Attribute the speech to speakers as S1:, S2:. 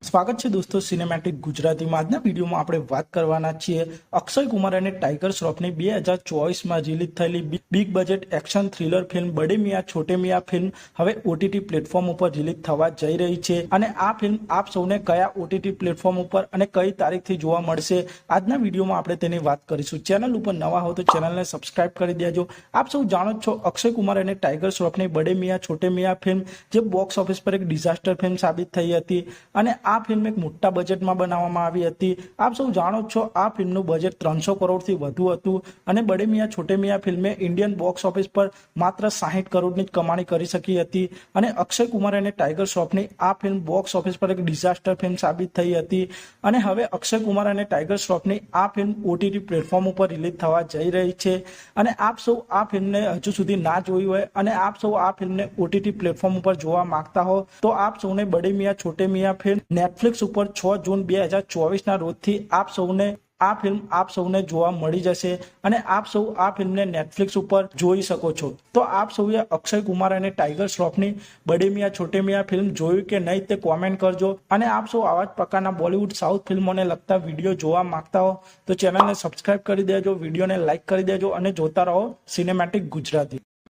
S1: સ્વાગત છે દોસ્તો સિનેમેટિક ગુજરાતીમાં। આજના વિડીયોમાં આપણે વાત કરવાના છીએ અક્ષય કુમાર અને ટાઈગર શ્રોફની 2024માં રિલીઝ થયેલી big budget action thriller film Bade Miyan Chhote Miyan film હવે ઓટીટી પ્લેટફોર્મ ઉપર રિલીઝ થવા જઈ રહી છે અને આ ફિલ્મ આપ સૌને કયા ઓટીટી પ્લેટફોર્મ ઉપર અને કઈ તારીખથી જોવા મળશે આજના વિડીયોમાં આપણે તેની વાત કરીશું। ચેનલ ઉપર નવા હો તો ચેનલને સબસ્ક્રાઇબ કરી દેજો। આપ સૌ જાણો છો અક્ષય કુમાર અને ટાઈગર શ્રોફની બડે મિયાં છોટે મિયાં ફિલ્મ જે બોક્સ ઓફિસ પર એક ડિઝાસ્ટર ફિલ્મ સાબિત થઈ હતી અને આ ફિલ્મ એક મોટા બજેટમાં બનાવવામાં આવી હતી। આપ સૌ જાણો છો આ ફિલ્મનું બજેટ 300 કરોડથી વધુ હતું અને બડે મિયાં છોટે મિયાં ફિલ્મે ઇન્ડિયન બોક્સ ઓફિસ પર માત્ર 60 કરોડની જ કમાણી કરી શકી હતી અને અક્ષય કુમાર અને ટાઈગર શ્રોફની આ ફિલ્મ બોક્સ ઓફિસ પર એક ડિઝાસ્ટર ફિલ્મ સાબિત થઈ હતી અને હવે અક્ષય કુમાર અને ટાઈગર શ્રોફની આ ફિલ્મ ઓટીટી પ્લેટફોર્મ ઉપર રિલીઝ થવા જઈ રહી છે અને આપ સૌ આ ફિલ્મને હજુ સુધી ના જોઈ હોય અને આપ સૌ આ ફિલ્મને ઓટીટી પ્લેટફોર્મ ઉપર જોવા માંગતા હો તો આપ સૌને બડે મિયાં છોટે મિયાં ફિલ્મ નેટફ્લિક્સ ઉપર 6 જૂન 2024ના રોજથી આપ સૌને આ ફિલ્મ આપ સૌને જોવા મળી જશે અને આપ સૌ આ ફિલ્મને નેટફ્લિક્સ ઉપર જોઈ શકો છો। તો આપ સૌએ અક્ષય કુમાર અને ટાઈગર શ્રોફની બડે મિયાં છોટે મિયાં ફિલ્મ જોયું કે નહીં તે કોમેન્ટ કરજો અને આપ સૌ આવા જ પ્રકારના બોલિવૂડ સાઉથ ફિલ્મોને લગતા વિડીયો જોવા માંગતા હો તો ચેનલને સબસ્ક્રાઇબ કરી દેજો, વિડીયોને લાઇક કરી દેજો અને જોતા રહો સિનેમેટિક ગુજરાતી।